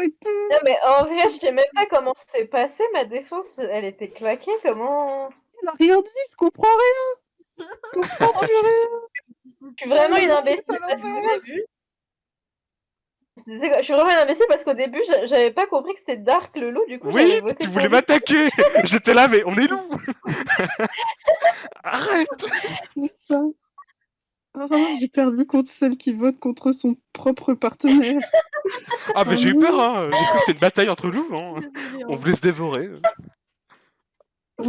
et tout. Non, mais en vrai, je sais même pas comment c'est passé. Ma défense, elle était claquée. Comment? Elle a rien dit, je comprends rien. Je comprends plus rien. Je suis vraiment une Elle a imbécile à parce qu'au l'envers. début, je suis vraiment une imbécile parce qu'au début, j'avais pas compris que c'était Dark le loup. Du coup, Oui, j'avais voté tu pour voulais lui. m'attaquer. J'étais là, mais on est loup. Arrête. C'est ça. Oh, j'ai perdu contre celle qui vote contre son propre partenaire. Ah, bah Oh j'ai eu peur, non. hein. J'ai cru que c'était une bataille entre loups. Hein. Désolée, On hein. voulait se dévorer.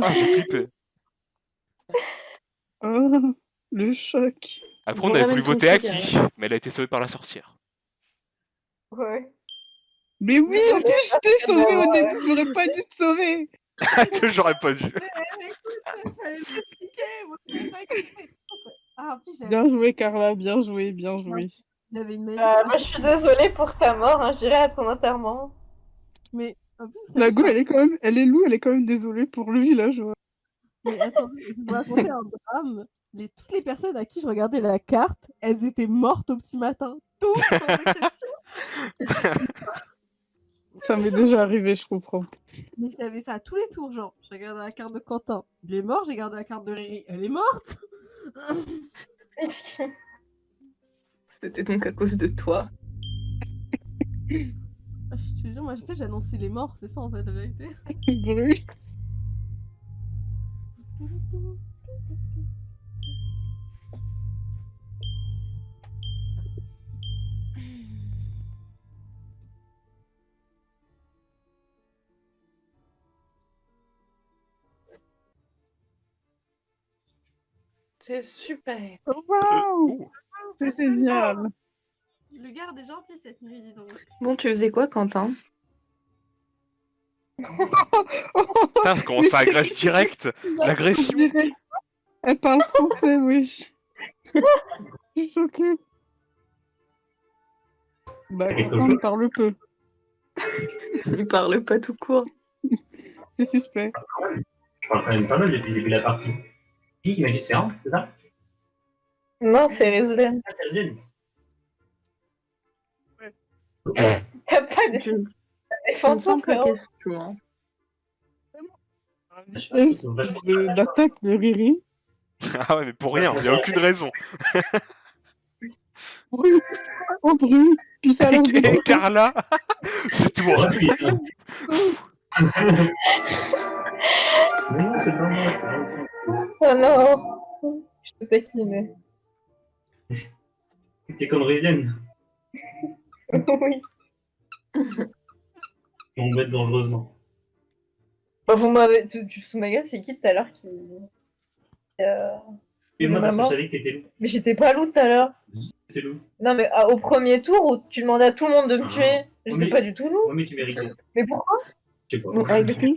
Ah, j'ai flippé. Oh, le choc. Après, Bon, on avait voulu ramène ton voter truc, Aki, mais elle a été sauvée par la sorcière. Ouais. Mais oui, en plus, je t'ai Bon, sauvé au début, j'aurais pas dû te sauver. J'aurais pas dû. Écoute, fallait m'expliquer. Moi, je savais pas expliquer. Ah, en plus, Bien joué, Carla, bien joué, bien joué. j'avais une manie. Moi, je suis désolée pour ta mort. Hein. J'irai à ton enterrement. Mais en plus, La go, elle est loup, elle est quand même désolée pour le villageois. Mais attendez, je vais vous raconter un drame. Toutes les personnes à qui je regardais la carte, elles étaient mortes au petit matin. Toutes sans exception. Ça m'est déjà arrivé, je comprends. Mais j'avais ça à tous les tours, genre. Je regardais la carte de Quentin, il est mort. J'ai regardé la carte de Riri, elle est morte. C'était donc à cause de toi. Ah, je te jure, moi, j'ai annoncé les morts, c'est ça en fait la vérité. Bruit. C'est super. Oh, waouh, c'est génial. Le garde est gentil cette nuit, dis donc. Bon, tu faisais quoi, Quentin? Putain, comment ça agresse direct. L'agression. Elle parle français, wesh. Je suis choquée. Bah, Quentin ne parle peu. Il parle pas tout court. C'est suspect. Je parle quand même pas mal depuis le début de la partie. Qui m'a dit c'est Ambre, c'est ça? Non, c'est Rizlen. Ah, c'est Zen. T'as pas de C'est une défense, simple frérot. question. Hein. Vitesse d'attaque de Riri. Ah ouais, mais pour rien, il n'y a aucune raison. Bruit. Oh, bruit. Puis ça lance des Et couteaux. Carla, c'est tout. Pour appuyer. Mais non, c'est pas moi. Oh non. Je te taquine. T'es comme Rizlen. Oui. On m'aide dangereusement. Bah, vous m'avez... Tu Fumaga, c'est qui tout à l'heure qui... Et moi, parce que maman. je savais que t'étais loup. Mais j'étais pas loup tout à l'heure. T'étais loup. Non, mais au premier tour où tu demandais à tout le monde de me Ah. tuer, j'étais Oui. pas du tout loup. Ouais, mais tu méritais. Mais pourquoi? Je sais pas. Bon, Alexis,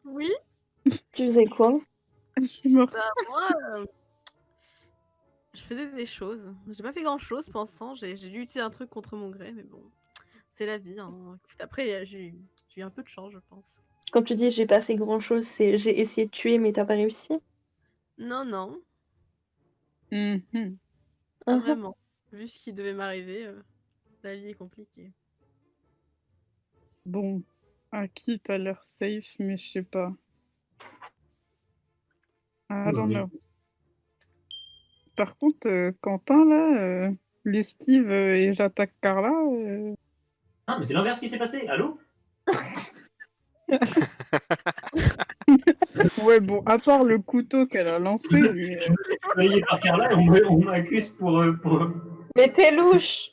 Oui, tu faisais quoi? Je suis morte. bah moi, je faisais des choses. J'ai pas fait grand chose pensant. J'ai dû utiliser un truc contre mon gré, mais bon, c'est la vie. Hein. Écoute, après, j'ai eu un peu de chance, je pense. Quand tu dis j'ai pas fait grand chose, c'est j'ai essayé de tuer mais t'as pas réussi? Non, non, Mhm. pas Ah, vraiment. Vu ce qui devait m'arriver, la vie est compliquée. Bon, Aki, t'as l'air safe, mais je sais pas. I don't know. Par contre, Quentin, là, l'esquive et j'attaque Carla. Ah, mais c'est l'inverse qui s'est passé. Allô? Ouais, bon, à part le couteau qu'elle a lancé, mais, Je me fais travailler par Carla et on m'accuse pour. Mais t'es louche.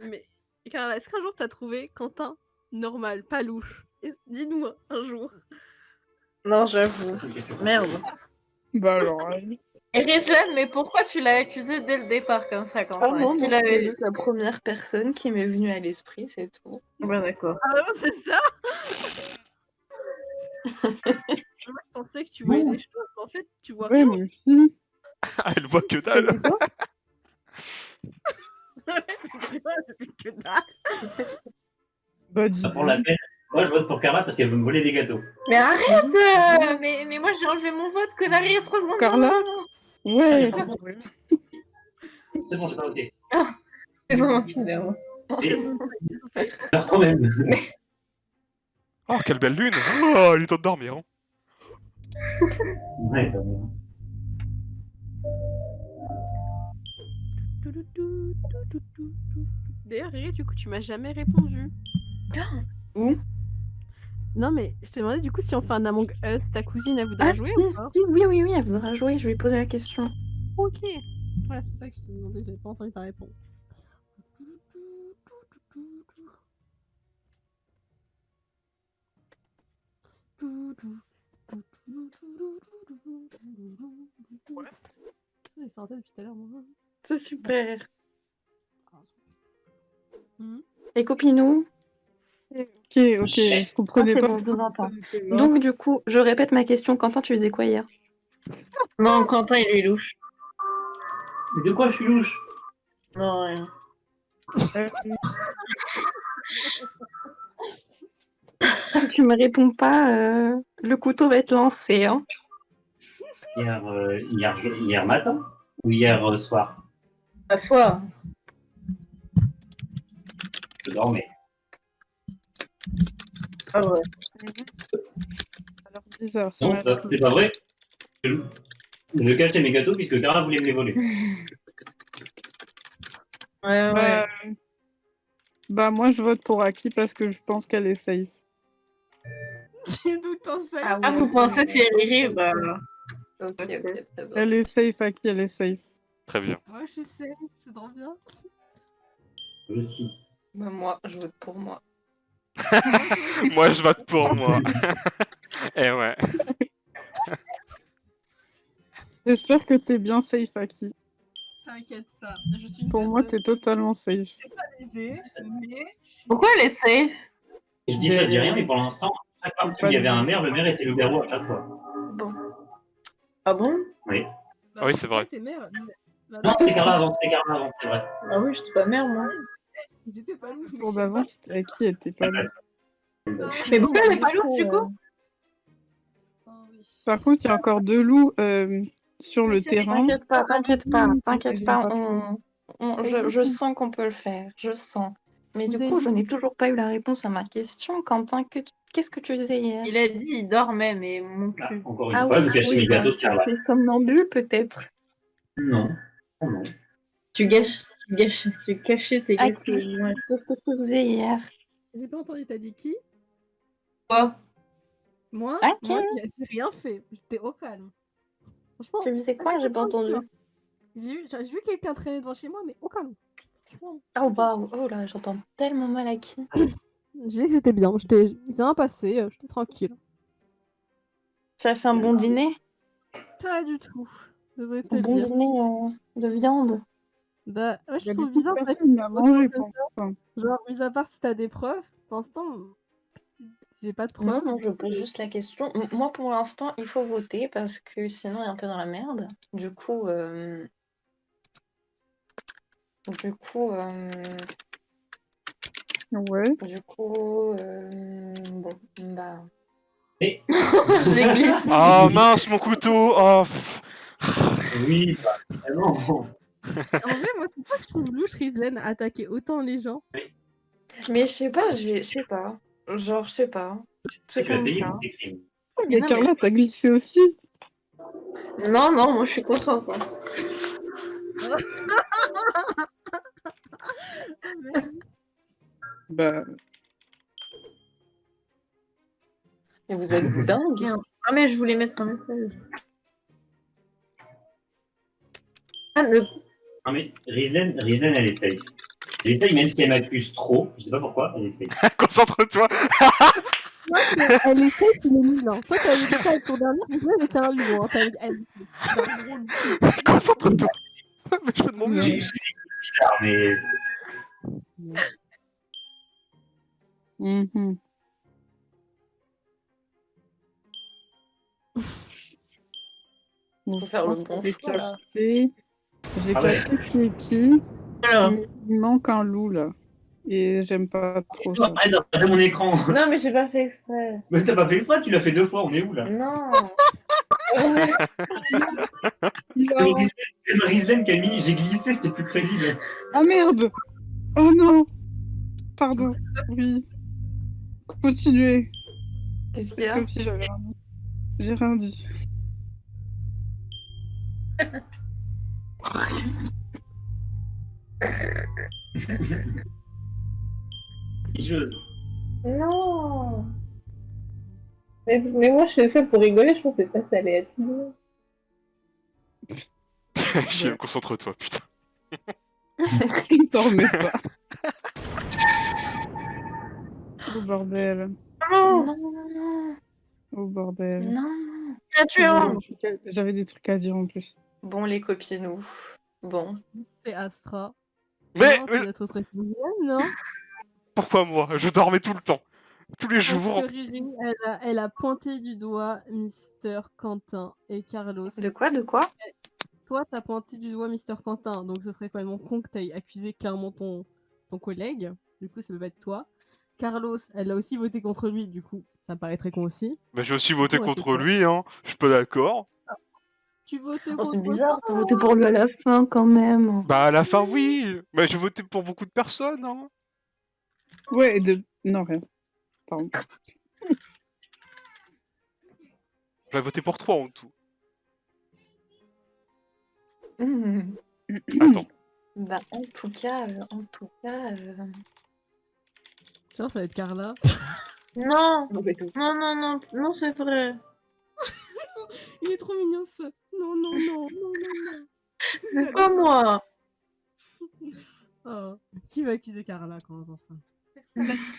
Mais Carla, est-ce qu'un jour t'as trouvé Quentin normal, pas louche? Dis-nous un jour. Non, j'avoue. C'est une question. Merde. bah alors, Et Rizlan, mais pourquoi tu l'as accusé dès le départ comme ça, Ah Quentin? non, Est-ce moi, qu'il avait... c'est la première personne qui m'est venue à l'esprit, c'est tout. Ouais, d'accord. Ah vraiment, c'est ça? Moi, je pensais que tu voyais des choses, mais en fait, tu vois ouais, rien. moi aussi. Ah, elle voit que dalle. T'as dit quoi? Que dalle. Bah, dis Ça prend la donc. peine. Moi, je vote pour Carla parce qu'elle veut me voler des gâteaux. Mais arrête mais moi j'ai enlevé mon vote, connerie, 3 secondes. Carla? Ouais. C'est bon, j'ai pas voté. C'est bon, finalement. Et... Alors, quand même. Oh, quelle belle lune. Oh, il est temps de dormir. Hein. Ouais, quand même. D'ailleurs, Riri, du coup, tu m'as jamais répondu. Où? Non, mais je t'ai demandé du coup si on fait un Among Us, ta cousine, elle voudra Ah, jouer oui, ou pas? oui, elle voudra jouer, je lui ai posé la question. Ok. Voilà, c'est ça que je te demandais, j'avais pas entendu ta réponse. Ouais. Il sortait depuis tout à l'heure, moi. C'est super. Mhm. Et copinou? Ok, je comprenais c'est pas. bon, je vous entends. T'es mort. Donc, du coup, je répète ma question. Quentin, tu faisais quoi hier? Non, Quentin, il est louche. Mais de quoi je suis louche? Non, rien. Si tu me réponds pas, le couteau va être lancé. Hein. Hier matin? Ou hier soir? À soi. Je dormais. Ah ouais. Alors bizarre, ça Non, m'a c'est pas vrai. Je cachais mes gâteaux puisque Carla voulait me les voler. Ouais. Bah moi je vote pour Aki parce que je pense qu'elle est safe. J'ai d'où t'en sais? Ah, vous pensez si elle arrive, bah... Ok, très bien. Elle est safe, Aki, elle est safe. Très bien. Ouais, je suis safe, c'est trop bien. Je suis. Bah, moi, je vote pour moi. Moi, je vote pour moi. Eh ouais. J'espère que t'es bien safe, Aki. T'inquiète pas, je suis une Pour moi, personne t'es totalement safe. aisée, mais je suis... Pourquoi elle est safe? Je dis ça, je dis rien, mais pour l'instant, chaque fois qu'il y avait un maire, le maire était le garrot à chaque fois. Bon. Ah bon? Oui. Bah, Oui, c'est vrai. T'es mère. Bah, Non, c'est Carla avant, c'est vrai. Ah oui, j'étais pas mère, moi. J'étais pas louche. Pour d'avant, c'était Aki, elle était pas là. Mais pourquoi elle est pas louche, du coup? Par contre, il y a encore 2 loups sur le terrain. T'inquiète pas, J'aime je sens qu'on peut le faire, je sens. Mais du Vous coup, avez je n'ai toujours pas eu la réponse à ma question. Quentin, qu'est-ce que tu faisais hier? Il a dit il dormait, mais mon Ah, cul. encore une fois, je cachais mes gâteaux de Carla. Tu es somnambule, peut-être? Non. Oh non. Tu cachais tes Ah, gâteaux. Ouais. Qu'est-ce que tu faisais hier? J'ai pas entendu, t'as dit qui? Quoi? Moi, Ok. moi, j'ai rien fait. J'étais au calme. Franchement, Tu faisais quoi? J'ai pas entendu. j'ai vu quelqu'un traîner devant chez moi, mais au calme. Franchement, Oh bah, oh là, j'entends tellement mal à qui. j'ai dit que j'étais bien. J'étais rien passé, j'étais tranquille. Tu as fait un bon dîner? Pas du tout. Désolée de te Un le bon dire. dîner de viande? Bah, ouais, je Il y a trouve beaucoup de bizarre parce que personnes qui l'ont mangé pour l'instant. genre, mis à part si t'as des preuves, pour l'instant, j'ai pas de preuves. Non, je pose juste la question. Moi, pour l'instant, il faut voter parce que sinon, il est un peu dans la merde. Du coup, Ouais. bon, bah. Mais J'ai glissé. Oh mince, mon couteau. Oh. Pff. oui, bah, vraiment. En vrai, moi, c'est pas que je trouve louche Rizlen attaquer autant les gens. Mais je sais pas, Genre, je sais pas. C'est Tu as comme payé ça. pour tes crimes. Mais Non, Carla, t'as glissé aussi. Non, moi je suis consentante. Bah, Mais vous êtes dingue. Ah, mais je voulais mettre un message. Ah, Non mais Rizlen, elle essaye. Elle essaye même si elle m'accuse trop. Je sais pas pourquoi, elle essaye. Concentre-toi. Elle essaie, tu l'es nul. Hein. Toi, t'avais dit ça avec ton dernier, Rizlen était un loup. Hein. Elle était un gros loup. Concentre-toi. Mais je fais de mon mieux. J'ai bizarre, mais mhm. Faut faire le bon choix, là. J'ai Ah ouais. capté qui est qui, alors. mais il manque un loup là. Et j'aime pas trop ça. arrête de regarder mon écran. Non, mais j'ai pas fait exprès. Mais t'as pas fait exprès, tu l'as fait 2 fois, on est où là? Non. Rizlen, Camille, j'ai glissé, c'était plus crédible. Ah merde! Oh non! pardon. Oui. Continuez. Qu'est-ce qu'il y C'est a? comme si j'avais rien dit. J'ai rien dit. Chose. Non. Mais moi, je fais ça pour rigoler, je pensais pas que ça allait être bon. JM, concentre-toi, putain. T'en remets pas. Oh bordel. Non. Non, Oh bordel. non. Tiens, tu es en. J'avais des trucs à dire en plus. Bon, les copines, bon. C'est Astra. Mais Non, ça doit être très bien, non? pourquoi moi? Je dormais tout le temps. Tous les Parce jours. que Riri, elle a pointé du doigt Mister Quentin et Carlos. De quoi? Toi, t'as pointé du doigt Mister Quentin, donc ce serait quand même con que t'ailles accuser clairement ton collègue. Du coup, ça peut pas être toi. Carlos, elle a aussi voté contre lui, du coup, ça me paraît très con aussi. Bah, j'ai aussi voté Ouais, contre c'est toi. lui, hein. Je suis pas d'accord. Tu votes Oh, contre c'est bizarre, t'as voté pour lui à la fin quand même. Bah, à la fin, oui. Bah, j'ai voté pour beaucoup de personnes, hein. Ouais, non, rien. Pardon. J'avais voté pour 3 en tout. Mmh. Attends. Bah, en tout cas. Genre, ça va être Carla. Non. Mauvais tout. Non, c'est vrai. Il est trop mignon, ce. Non. C'est pas moi. Oh. Qui va accuser Carla quand on entend ça?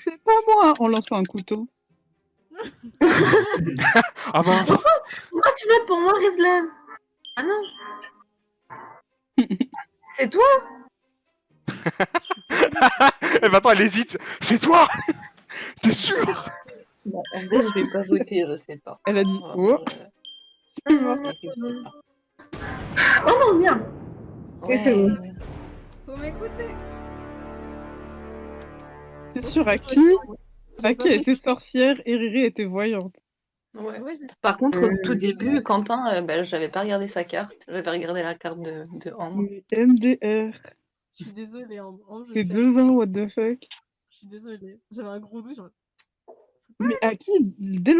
C'est pas moi en lançant un couteau. Ah mince. Pourquoi tu votes pour moi, Rizlan? Ah non. C'est toi? Eh ben attends, elle hésite. C'est toi. T'es sûr? Bah, en vrai, je vais pas voter, je sais pas. Elle a dit Ouais, oh. je sais pas. Oh non, merde. Oui, c'est bon. Faut m'écouter. C'est sûr à qui elle était sorcière et Riri était voyante. Ouais. Ouais, Par contre, au tout début, Quentin, bah, j'avais pas regardé sa carte. J'avais regardé la carte de Ambre. Mais MDR. je suis désolée, Ambre, je C'est t'aime. 2 ans, what the fuck. Je suis désolée. J'avais un gros doute, genre... Mais à qui, dès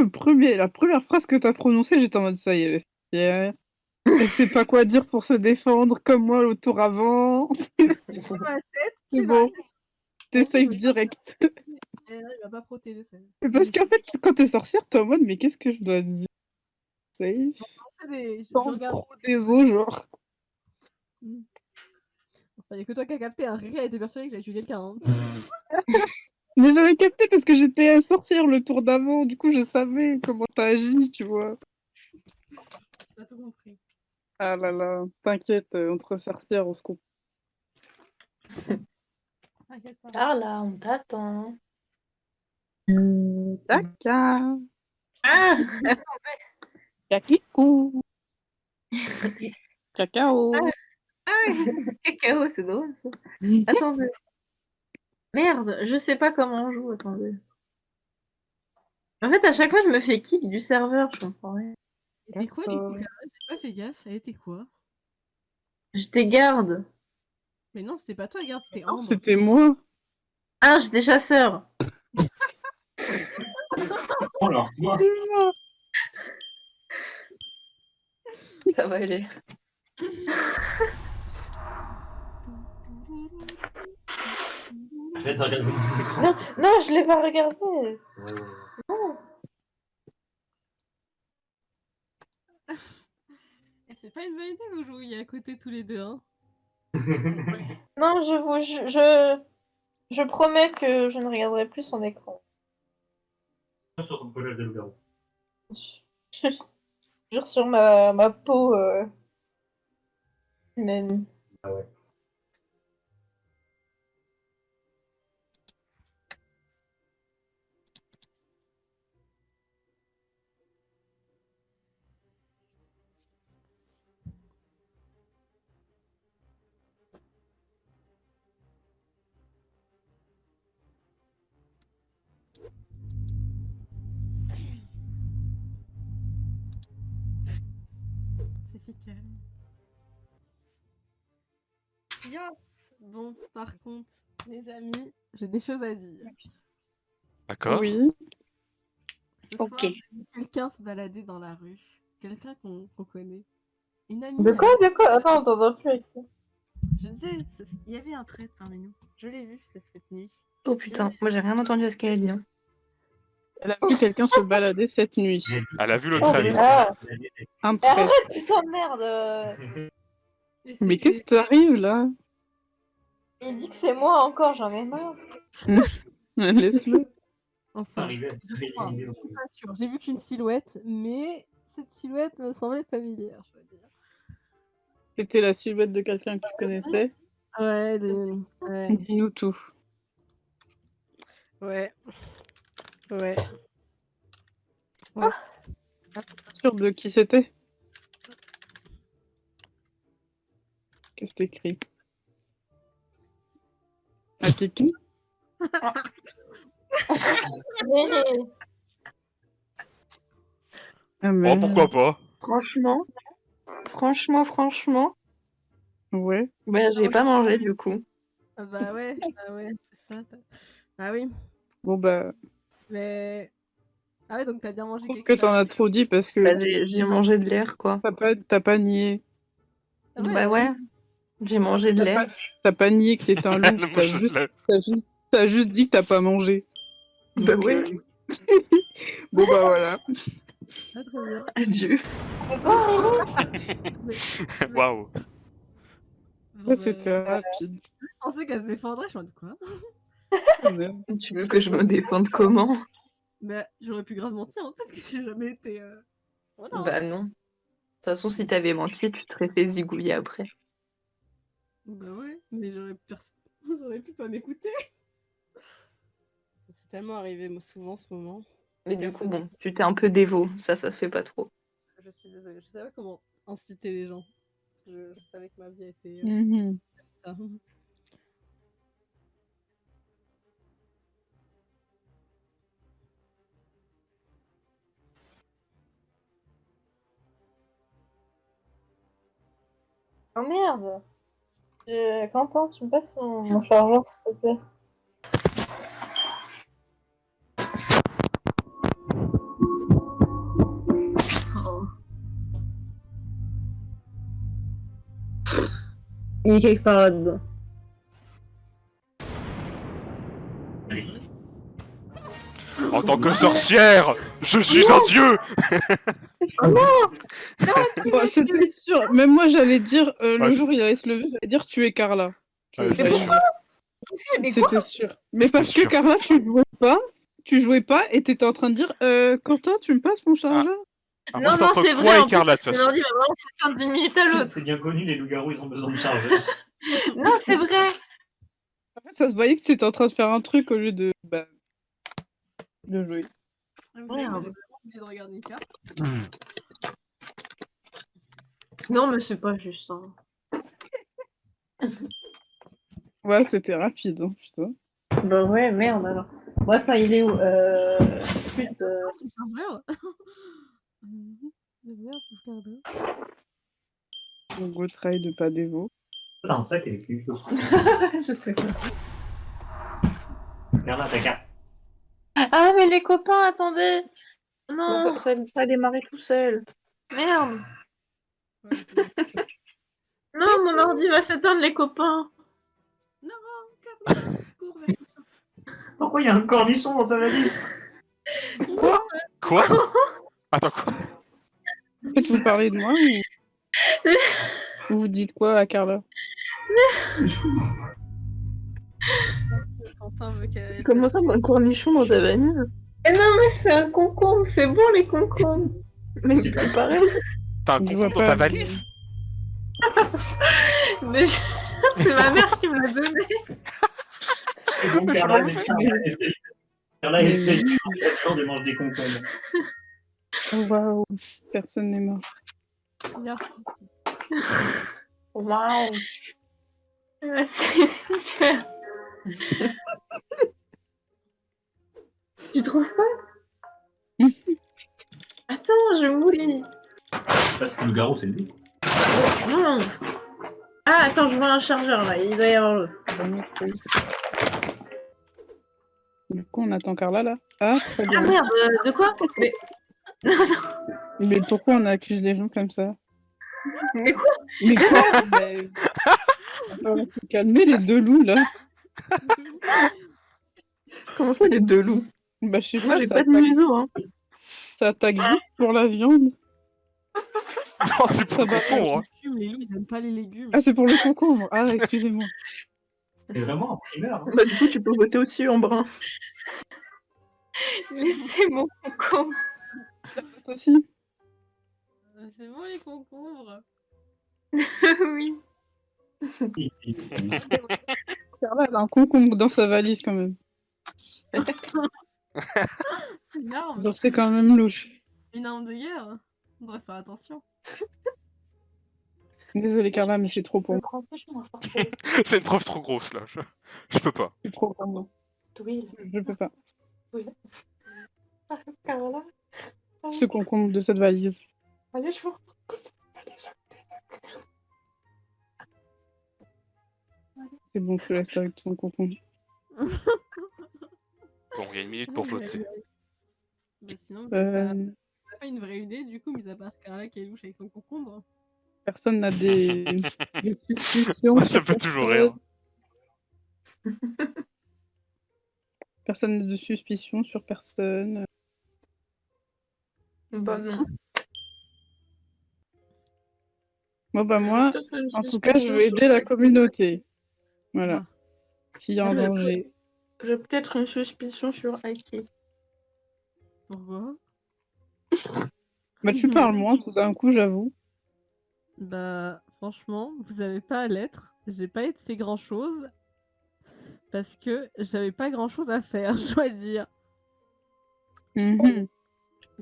la première phrase que t'as prononcée, j'étais en mode ça y est, elle est sorcière. Elle sait pas quoi dire pour se défendre, comme moi le tour avant. Dans ma tête, C'est bon. T'es safe direct. Et là, il va pas protéger ça. Mais parce qu'en fait, quand t'es sorcière, t'es en mode mais qu'est-ce que je dois dire? Safe. Je Sans regarde. trop dévot, genre. Enfin, y a que toi qui as capté, hein. Riri a été persuadée que j'avais tué quelqu'un. Hein. Mais j'avais capté parce que j'étais sorcière le tour d'avant, du coup je savais comment t'as agi, tu vois. T'as tout compris. Ah là là, t'inquiète, entre sorcières, on se comprend. T'inquiète pas. Carla, on t'attend. D'accord. Ah. Kakikou. Cacao. Cacao, c'est drôle ça. Attendez. Merde, je sais pas comment on joue, attendez. En fait, à chaque fois, je me fais kick du serveur, je comprends rien. C'était quoi du coup, Carla? J'ai pas fait gaffe. Elle était quoi? J'étais garde. Mais non, c'était pas toi, regarde, c'était Non, Ambre. c'était moi. Ah, j'étais chasseur. Oh là, moi. Ça va aller. Je vais te regarder. Non, je l'ai pas regardé. Ouais. Non. Et c'est pas une bonne idée que vous jouiez à côté tous les deux, hein. Non, je promets que je ne regarderai plus son écran. Sur ton collège de loup-garou. Je jure sur ma peau humaine. Ah ouais. C'est si calme. Yes! Bon, par contre, Les amis, j'ai des choses à dire. D'accord. Oui. Ce soir, Ok. j'ai vu quelqu'un se balader dans la rue. Quelqu'un qu'on connaît. Une amie. De quoi? Attends, on t'entend plus avec toi. Je disais, il y avait un trait parmi nous. Je l'ai vu cette nuit. Oh putain, moi j'ai rien entendu à ce qu'elle a dit. Hein. Elle a vu quelqu'un se balader cette nuit. Elle a vu le Oh, traître. ah. Un Mais trait. arrête, putain de merde. Et Mais c'était- qu'est-ce qui t'arrive là? Il dit que c'est moi encore, j'en ai marre. Laisse-le. Enfin, Arrivé. je suis pas sûre. J'ai vu qu'une silhouette, mais cette silhouette me semblait familière, je veux dire. C'était la silhouette de quelqu'un que tu connaissais. Ouais, ouais, Dis-nous tout. ouais. Ouais. Sûr de qui c'était? Qu'est-ce que t'écris? À Kiki? Ah, mais... Oh, pourquoi pas? Franchement, Ouais. bah, j'ai pas mangé du coup. Ah bah ouais, c'est ça. Ah oui, Bon bah, mais... Ah ouais, donc t'as bien mangé je trouve quelque que chose. t'en as trop dit parce que Bah, j'ai mangé de l'air quoi. t'as pas nié. Ah Bah ouais, j'ai mangé de l'air. T'as pas nié que t'étais un loup. Le mot je l'ai. T'as juste dit que t'as pas mangé. Bah Donc, ouais. Bon bah voilà. Ah, très bien. Adieu. Waouh. Bon, Ça, c'était bah, rapide. je pensais qu'elle se défendrait, je me dis quoi? Ah, merde. Tu veux que je me défende comment? Mais j'aurais pu grave mentir, hein. Peut-être que j'ai jamais été... Voilà. Bah non. De toute façon, si t'avais menti, tu te serais fait zigouiller après. Bah ouais, mais vous auriez pu pas m'écouter. C'est tellement arrivé moi, souvent ce moment. Mais du coup, bon, tu t'es un peu dévot. Ça se fait pas trop. Je suis désolée, je savais pas comment inciter les gens. Parce que je savais que ma vie a été... Mhm. ça. Oh merde. Quentin, tu me passes mon chargeur, s'il te plaît. Il est quelque part là-dedans. En tant que sorcière, je suis un dieu. Bon, c'était sûr. Même moi, j'allais dire, Ah, le jour où il allait se lever, j'allais dire tu es Carla. Ouais, c'était sûr. C'était sûr. Mais C'était parce que sûr. Carla, tu jouais pas et t'étais en train de dire Quentin, tu me passes mon chargeur? Ah, moi, c'est entre c'est quoi vrai. et En Carla, de plus, toute mon façon. ordi va vraiment s'éteindre d'une minute à l'autre. C'est bien connu, les loups-garous, ils ont besoin de charger. Non, c'est vrai. En fait, ça se voyait que t'étais en train de faire un truc au lieu de jouer. Vous savez, moi, Merde. j'ai vraiment oublié de regarder une carte. Non, mais c'est pas juste. Hein. Ouais, c'était rapide, hein, putain. Bah ouais, merde alors. Bon, attends, il est où Putain. C'est un verre. Le verre pour faire Donc, go try de pas dévo. T'as un sac avec quelque chose. Je sais pas. Regarde là, ta carte. Ah, mais les copains, attendez. Non, Ça a démarré tout seul. merde. Ouais, Non, mon ordi va s'éteindre, les copains. cours vers tout ça. Pourquoi il y a un cornichon dans ta valise? Quoi? Attends, quoi? En fait, vous parlez de moi ou vous dites quoi à Carla? Quentin veut qu'elle... Comment ça, un cornichon dans ta vanille? Eh non, mais c'est un concombre, c'est bon les concombres. Mais C'est c'est pas- pareil. T'as un Je vois concombre dans ta pas. valise? Mais c'est ma mère qui me l'a donné. C'est bon, Carla essaye. Carla essaye. Attends, de manger des concombres. Oh, waouh, personne n'est mort. Waouh. Ouais, c'est super. Tu trouves pas? Attends, je moulis. Parce que le garrot, c'est lui. Non. Ah, attends, je vois un chargeur là, il doit y avoir l'autre. on attend Carla là. Ah, très Ah bien. merde, de quoi? Mais pourquoi on accuse les gens comme ça? Mais quoi? Mais quoi? Mais... On va falloir se calmer les deux loups là. Comment ça, les deux loups? Bah je sais Moi pas, j'ai pas de museau, hein. ça attaque vite pour la viande. Non, c'est pour Ça le va. concombre. Les loups, ils aiment pas les légumes. Ah, c'est pour le concombre. Ah, excusez-moi. C'est vraiment un primeur. Hein. Bah, du coup, tu peux voter aussi en brun. Laissez mon concombre. Toi aussi. C'est bon les concombres. Oui. Carla, elle a un concombre dans sa valise quand même. C'est une arme. Donc c'est quand même louche. Une arme de guerre. On devrait faire attention. Désolée Carla, mais c'est trop pour moi. C'est une preuve trop grosse là. Je peux pas. C'est trop pour moi. Oui, Je peux pas. Carla. Ce concombre de cette valise. Allez, je vous. C'est bon, je te laisse avec ton concombre. Bon, il y a une minute pour voter. Mais sinon, Euh, t'as pas une vraie idée du coup, mis à part Carla qui est louche avec son concombre. Personne n'a des suspicions. Ça sur peut toujours personne. rire. Personne n'a de suspicion sur personne. Bah, non. Bon bah moi, en tout cas, je veux aider la communauté. Voilà. S'il y a un danger. J'ai peut-être une suspicion sur Aiki. Pourquoi? Bah tu parles moins tout d'un coup, j'avoue. Bah, franchement, vous avez pas à l'être. J'ai pas fait grand chose. Parce que j'avais pas grand chose à faire, je dois dire. Mhm.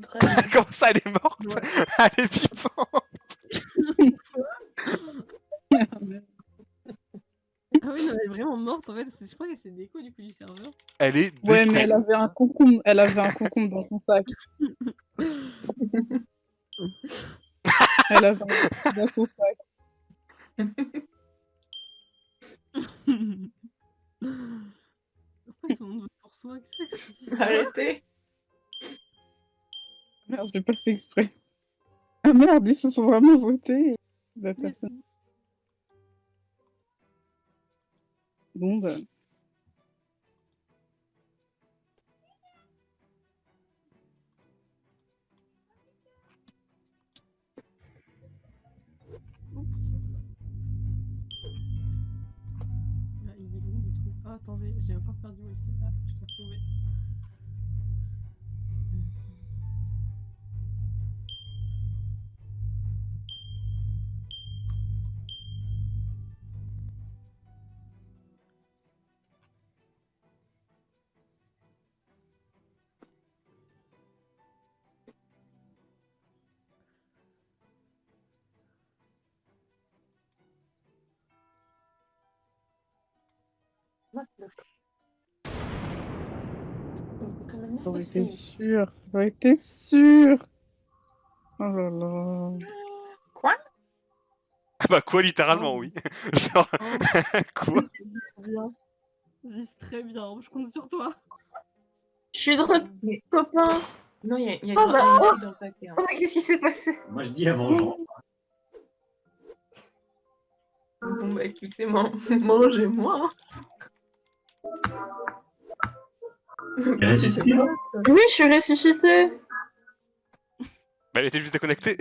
Très bien. Comment ça, elle est morte? Ouais. Elle est vivante. Ah oui, non, elle est vraiment morte en fait. Je crois que c'est déco du coup du serveur. Elle est Ouais, déco. mais elle avait un concombre. Elle avait un concombre dans son sac. Elle avait un concombre dans son sac. Pourquoi tout le monde vote pour soi? Qu'est-ce que c'est que cette histoire? Arrêtez. Merde, je l'ai pas fait exprès. Ah merde, ils se sont vraiment votés. Bah personne. Bon bah. Oups. Là, il est où le truc? Ah, attendez, j'ai encore perdu Wi-Fi. Ah, je l'ai retrouvé. J'aurais été sûre. J'aurais été sûre. Oh là là. Quoi? Ah bah quoi, littéralement, oui. Genre, quoi? Bien. Vise très bien, je compte sur toi. Je suis de retour, copain. Non, il y a Oh, bah, un oh. truc dans le paquet. Hein. Oh, qu'est-ce qui s'est passé? Moi, je dis la vengeance. Bon, bah écoutez, mangez-moi. Il y a un suspense, là. Oui, je suis ressuscitée. Bah, elle était juste déconnectée.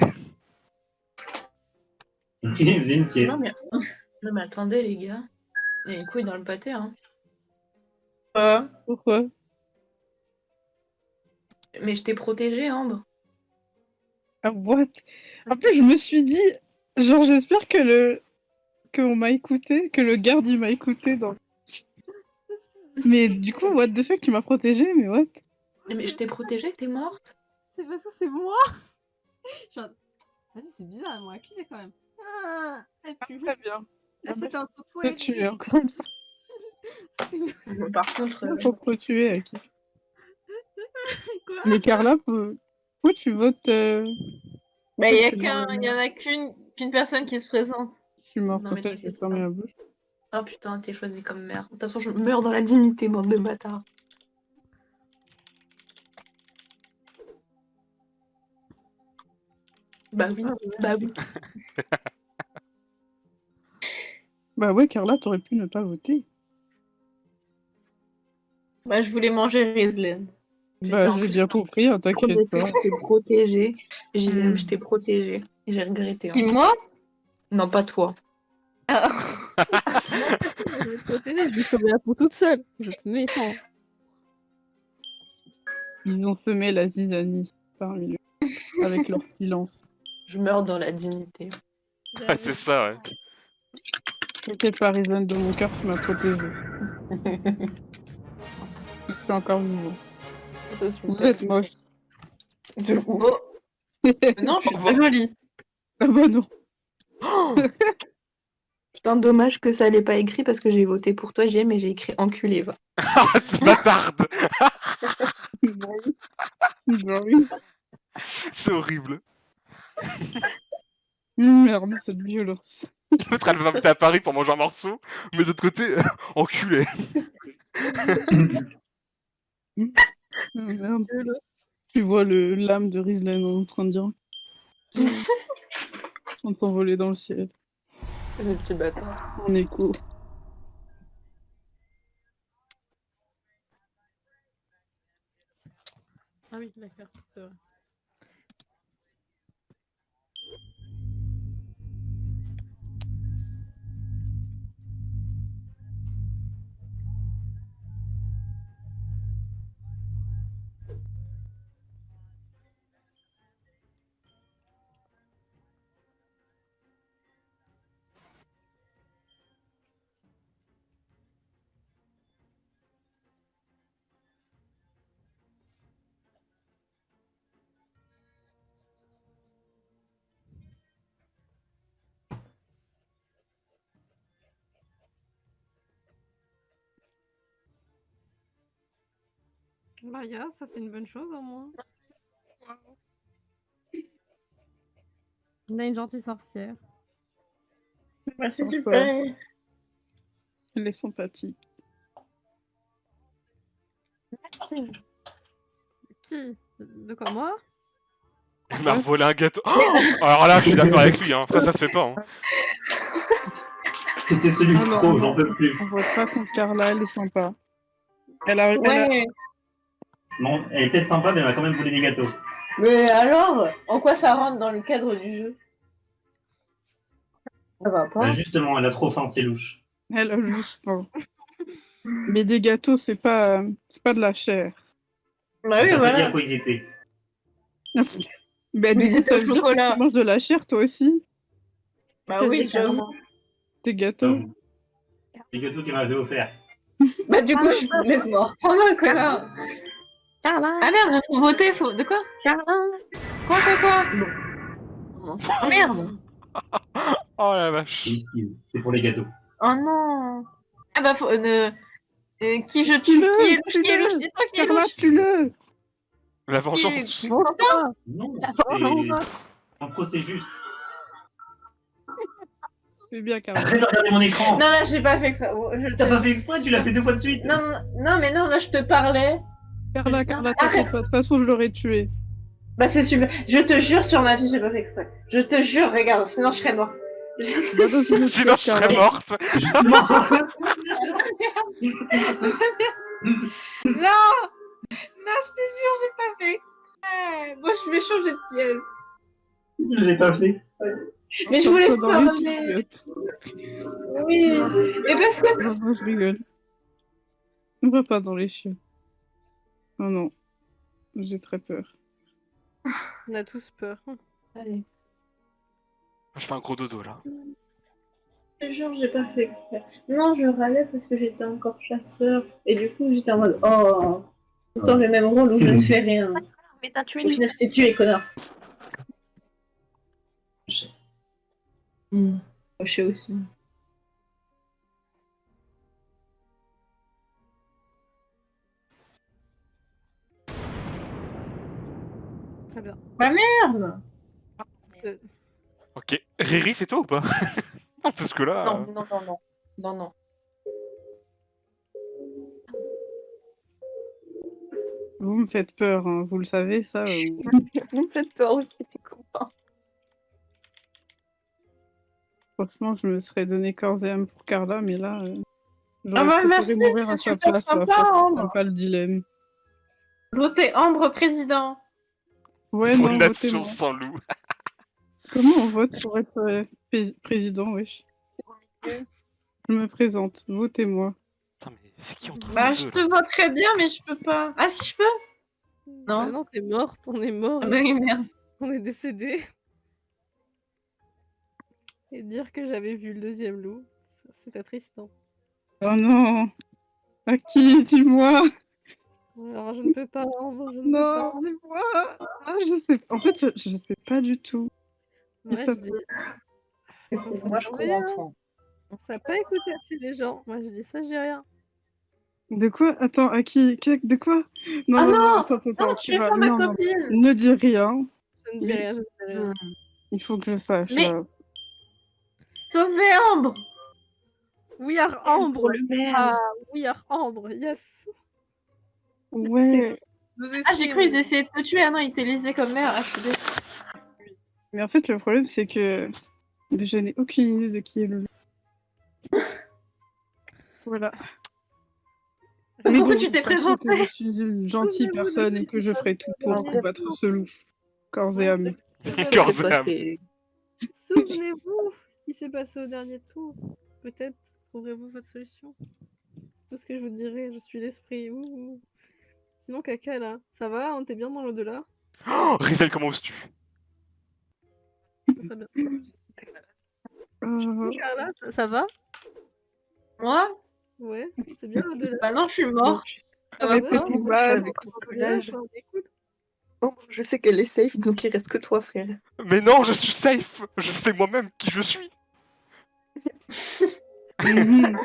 Il faisait une sieste. Non, mais attendez, les gars. Il y a une couille dans le pâté, hein. Pourquoi? Mais je t'ai protégé, Ambre. Ah what? En plus, je me suis dit, genre j'espère que qu'on m'a écouté, que le garde il m'a écouté dans. Mais du coup, what the fuck, tu m'as protégé, mais what? Mais je t'ai protégé, t'es morte. C'est pas ça, c'est moi. Genre, vas-y, c'est bizarre, moi, accusé quand même. Ah, elle pue. Très bien. Ah, c'était entre toi Te et tuer lui. encore une fois. Par contre, Contre tuer, Aki. Quoi? Mais Carla, pourquoi tu votes Bah, il C'est y en a qu'une personne qui se présente. Je suis morte, Non, en mais fait, je vais t'inquiète fermer pas. la bouche. oh putain, t'es choisi comme mère. De toute façon, je meurs dans la dignité, bande de bâtards. Bah oui, bah oui. Bah ouais, Carla, t'aurais pu ne pas voter. Bah, je voulais manger Riesling. Bah, en j'ai plus, bien compris, hein, t'inquiète pas. je t'ai protégée. J'aime, je t'ai protégée. J'ai regretté. Qui, Hein. moi? Non, pas toi. Ah. Je vais te protéger, je vais sauver la peau toute seule. Vous êtes méchants. Ils ont semé la zizanie parmi eux, avec leur silence. Je meurs dans la dignité. Ouais, c'est ça, ouais. T'inquiète pas, Rizan, de mon cœur, tu m'as protégée. Je suis encore vivante. Ça, c'est Vous êtes moche. de ouf. Non, je suis pas jolie. Ah bah non. Putain, dommage que ça l'ait pas écrit parce que j'ai voté pour toi, mais j'ai écrit enculé. Va. Ah, c'est bâtarde. Bah oui. Bah oui. C'est horrible. Merde, cette violence. L'autre, elle va m'inviter à Paris pour manger un morceau, mais de l'autre côté, enculé. Oh, merde. Tu vois l'âme de Rizlan en train de dire. En train de voler dans le ciel. Ce petit bâtard. En écho. Ah oui, la carte, c'est vrai. Bah, ça c'est une bonne chose au moins. On a une gentille sorcière. Bah, c'est Sympa. super. Elle est sympathique. Qui? De quoi, moi? Elle m'a revolé un gâteau. Oh, alors là, je suis d'accord avec lui, hein. Ça se fait pas. Hein. C'était celui de Ah non, trop, non. j'en peux plus. On vote pas contre Carla, elle est sympa. Elle a... Ouais. Non, elle est peut-être sympa, mais elle m'a quand même volé des gâteaux. Mais alors, en quoi ça rentre dans le cadre du jeu? Ça va pas. Bah, justement, elle a trop faim, c'est louche. Elle a juste faim. Mais des gâteaux, c'est pas de la chair. Bah oui, Ça veut dire voilà. quoi ils étaient. Bah, Mais du coup, c'était ça au veut dire chocolat. que tu manges de la chair, toi aussi? Bah oui, j'avoue. Tes gâteaux? Les gâteaux qu'elle m'avait offerts. Bah du coup, laisse-moi reprendre un connard. Carla. Ah merde, faut voter, faut... De quoi? Quoi? Non, Oh merde. Oh la vache. C'est pour les gâteaux. Oh non. Ah bah faut... qui je tue? Tue-le, Qui est louche? Qui est tue-le. louche? Dis-toi qui est Carla, louche. tue-le! La vengeance. Qui est- Quentin! Non, Quentin! c'est un procès juste. C'est bien, Carla. Arrête de regarder mon écran. Non, là, j'ai pas fait exprès. Oh, je T'as te- pas fait exprès, tu l'as fait 2 fois de suite. Non, mais non, là, je te parlais. Carla, t'inquiète pas. De toute façon, je l'aurais tué. Bah c'est super. Je te jure sur ma vie, j'ai pas fait exprès. Je te jure, regarde, sinon je serais morte. Bah, vas-y, le Sinon, je tuer, serais Carla. morte. Justement. Non, non, je te jure, j'ai pas fait exprès. Moi, je vais changer de pièce. Je l'ai pas fait. Mais je voulais te Dans les parler. tuyauttes. Oui, mais parce que... Non, non, je rigole. On va pas dans les chiottes. Oh non. J'ai très peur. On a tous peur. Allez. Je fais un gros dodo là. Je te jure, j'ai pas fait exprès. Non, je râlais parce que j'étais encore chasseur. Et du coup, j'étais en mode, oh, autant le même rôle où je ne fais rien. Mais t'as tué Au final, je t'ai tué, connard. Hmm. Je sais aussi. Très bien. Merde. Ok. Riri, c'est toi ou pas? Non, parce que là. Non, non, non, non. Non, non. Vous me faites peur, hein. Vous le savez, ça. Vous me faites peur aussi, t'es content. Franchement, je me serais donné corps et âme pour Carla, mais là, Ah j'aurais bah préféré merci, mourir à c'est sa super place, là. sympa, Franchement, Ambre. pas le dilemme. Votez Ambre président. Ouais, Pour non, une nation votez-moi. sans loup. Comment on vote pour être président, wesh? Je me présente, votez-moi. Putain, mais c'est qui entre Bah vous je deux, te là? voterais bien, mais je peux pas. Ah si je peux. Bah Non. non, t'es morte, on est mort, Ah bah oui, merde. on est décédé. Et dire que j'avais vu le deuxième loup, c'est attristant. Oh non! À qui? Dis-moi! Alors je ne peux pas, Ambre, je ne peux pas. Non, dis-moi! Ah, je sais pas. En fait, je sais pas du tout. Moi, ça je dis... Moi, je crois en toi. On sait pas écouter assez les gens. Moi, je dis ça, j'ai rien. De quoi? Attends, à qui? De quoi? Non, Ah non, non! attends, Non, tu es pas ma Non, non, copine. ne dis rien. Je ne dis Mais- rien, je ne dis rien. Il faut que je sache. Mais- Sauvez Ambre. We are Ambre! le maire. Ah, we are Ambre, yes! Ouais. Nos Ah j'ai esprits, cru ils essayaient de te tuer. Ah non, ils t'élisaient comme mère. Ah, je suis désolée. Mais en fait, le problème, c'est que je n'ai aucune idée de qui est le loup. Voilà. Mais Pourquoi bon, tu t'es sachez présenté? que je suis une gentille Souvenez-vous de personne ce et qui que s'est je passé ferai tout dans pour le combattre dernier ce loup. Corps et âme. Corps et âme. Souvenez-vous ce qui s'est passé au dernier tour. Peut-être trouverez-vous votre solution. C'est tout ce que je vous dirai. Je suis l'esprit. Ouh. Sinon, caca là, ça va? T'es bien dans l'au-delà? Oh, Rizel, comment oses-tu? Très bien. Euh, Carla, ça va? Moi? Ouais, c'est bien l'au-delà. Bah non, je suis morte. Ça va mais pas? c'est tout mal. On écoute. Oh, je sais qu'elle est safe, donc il reste que toi, frère. Mais non, je suis safe. Je sais moi-même qui je suis. Mhm.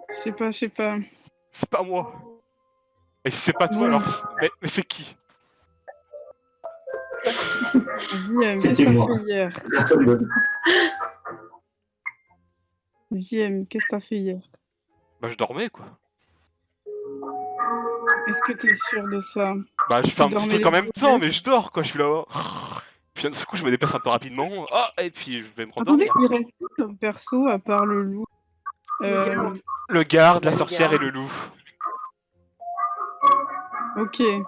Je sais pas. C'est pas moi. Et si c'est pas toi, Oui. alors... Mais c'est qui? JM, qu'est-ce que C'était t'as moi. fait hier? Personne d'autre. JM, qu'est-ce que t'as fait hier? Bah je dormais, quoi. Est-ce que t'es sûr de ça? Bah je fais un Tu petit dormais truc en les même temps, mais je dors, quoi. Je suis là... Puis d'un seul coup, je me déplace un peu rapidement. Ah, et puis je vais me Attendez, rendormir. il reste qui comme perso à part le loup? Le garde, la sorcière et le loup. Ok. Et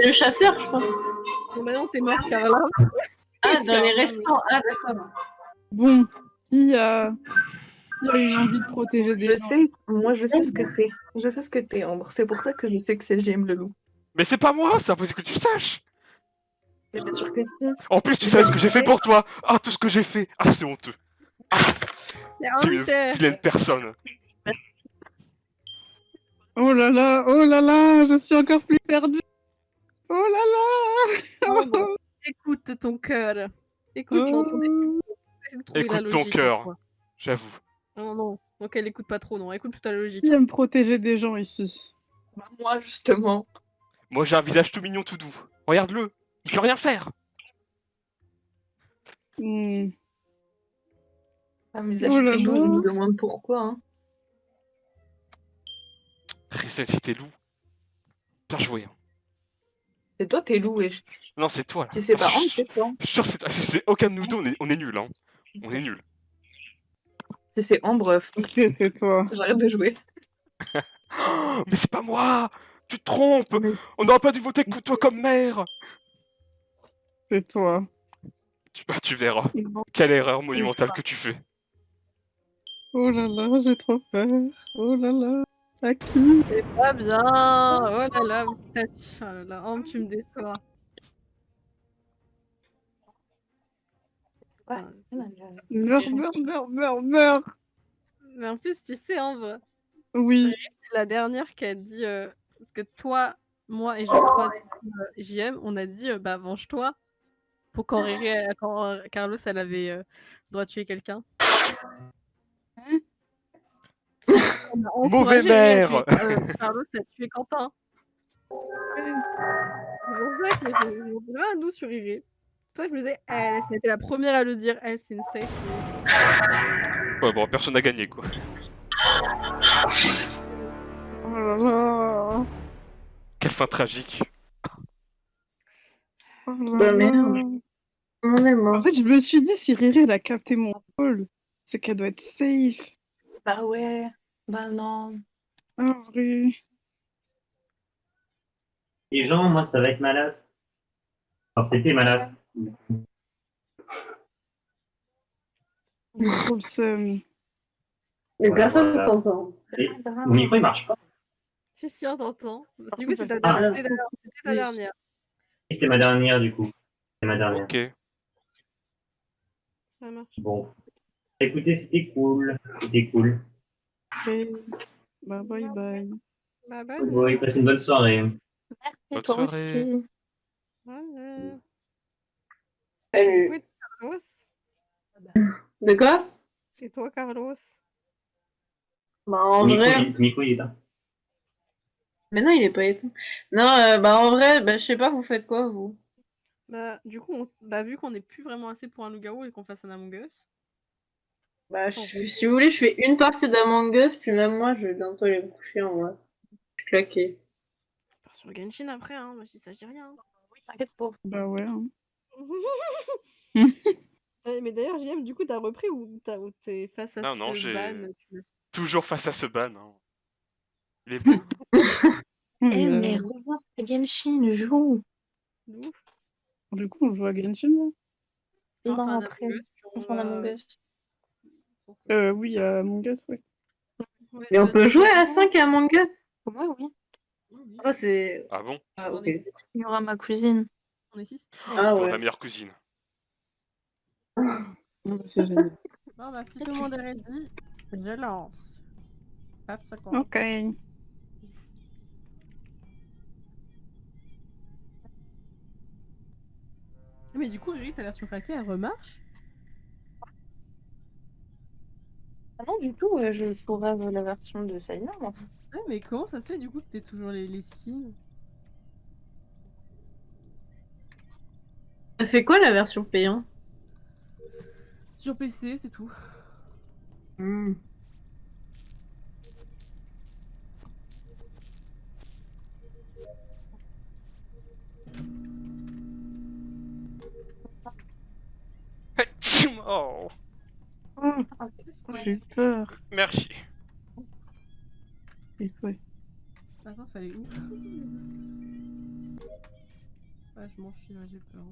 le chasseur, je crois. Bon, maintenant, t'es morte, Carla. Ah, dans les restaurants. Ah, d'accord. Bon, qui a eu envie de protéger des gens? Moi, je sais ce que t'es. Je sais ce que t'es, Ambre. C'est pour ça que je sais que c'est J'aime le loup. Mais c'est pas moi, c'est impossible que tu saches. Mais bien sûr que si. En plus, tu savais ce que j'ai fait pour toi. Ah, tout ce que j'ai fait. Ah, c'est honteux. Ah, C'est t'es une Hunter. vilaine personne. Oh là là, je suis encore plus perdue. Oh là là. Ambre, écoute ton cœur. Écoute, non, ton essaie de trouver la Écoute ton logique, cœur. toi. J'avoue. Non, non. Donc elle écoute pas trop, non. Écoute plutôt la logique. Qui aime protéger des gens ici? Bah, moi, justement. Moi, j'ai un visage tout mignon, tout doux. Regarde-le. Il peut rien faire. Hmm. Un visage Oh là très doux, je là. me demande pourquoi. Hein. Rizel, si t'es loup. Bien joué. Hein. C'est toi, t'es loup, wesh. Non, c'est toi, là. Si c'est pas Ah, Ambre, c'est toi. je suis sûr, c'est toi. Si c'est aucun de nous deux, on est nuls, hein. On est nuls. Si c'est Ambre, Ok, c'est toi. j'arrête de jouer. Oh, mais c'est pas moi. Tu te trompes. Mais- On n'aurait pas dû voter que toi comme maire. C'est toi. Tu verras. Quelle erreur monumentale que tu fais. Oh là là, j'ai trop peur. Oh là là. À qui? C'est pas bien. Oh là là, peut-être. Oh là là, Ambre, tu me déçois. Ouais. Meurs, meurs. Mais en plus, tu sais, Ambre, Oui. c'est la dernière qui a dit parce que toi, moi et je crois JM, on a dit bah venge-toi pour quand, quand Carlos elle avait droit de tuer quelqu'un. On a Mauvais encouragé Rhea à maire. tuer, Carlos a tué Quentin. C'est pour ça que j'avais un doute sur Iré. Toi, je me disais, elle c'était la première à le dire, elle c'est une safe. Ouais, bon, personne n'a gagné, quoi. Oh là là. Quelle fin tragique. Oh là Bah, là. merde. On est mort. En fait, je me suis dit, si Riri, elle a capté mon call, c'est qu'elle doit être safe. Bah ouais. Bah non. Ah, vrai. Les gens, moi, ça va être ma last. Enfin, c'était ma last. J'ai trop le seum. Mais Voilà, personne voilà. ne t'entend. Et mon micro, il marche pas. Si, on t'entend. Du coup, contre, c'est ta Ah, dernière. C'était ta oui. dernière. C'était ma dernière, du coup. C'était ma dernière. Ok. Ça marche. Bon. Écoutez, c'était cool. C'était cool. Ok. Bah, bye bye. Bah, bah, Bon, passez une bonne soirée. Merci, Bonne toi soirée. aussi. ouais. Salut. Oui, Carlos. De quoi? Et toi, Carlos? Bah en Micro, vrai. micro, il est là. Mais non, il est pas éteint. Non, bah en vrai, bah je sais pas, vous faites quoi, vous? Bah, du coup, bah, vu qu'on n'est plus vraiment assez pour un loup-garou et qu'on fasse un Among Us. Bah, Sans si vous voulez, je fais une partie d'Among Us, puis même moi, je vais bientôt aller me coucher en vrai. Je suis claqué. On part sur Genshin après, hein, moi, si ça, je dis rien. T'inquiète pas. Bah, ouais. Hein. Mais d'ailleurs, JM, du coup, t'as repris ou t'es face à Non, ce j'ai ban toujours face à ce ban. Hein. Il est beau. Eh, mais regarde, Genshin joue. de ouf? Du coup, on joue à Genshin, là Non, Non, enfin, un après, Among Us, on fait un Among Us. Oui, à Among Us, ouais. Ouais, Mais on peut jouer à 5 à Among Us? Ouais, oui. Oui. Oh, c'est. Ah bon? Ah, On ok. est 6. Il y aura ma cousine. On est 6. Ah Pour ouais. la meilleure cousine. C'est génial. Bon, bah, si tout le monde est ready, je lance. 4 secondes. Ok. Mais du coup, Riri, ta version craquée, elle remarche? Ah non, du tout, je pourrais la version de Salina, moi. Ouais, mais comment ça se fait, du coup, que t'aies toujours les skins? Ça fait quoi la version payante? Sur PC, c'est tout. Hmm. Oh, Oh, j'ai eu peur. merci. Ouais. Attends, fallait où? Ah, je m'enfuis, là, j'ai peur.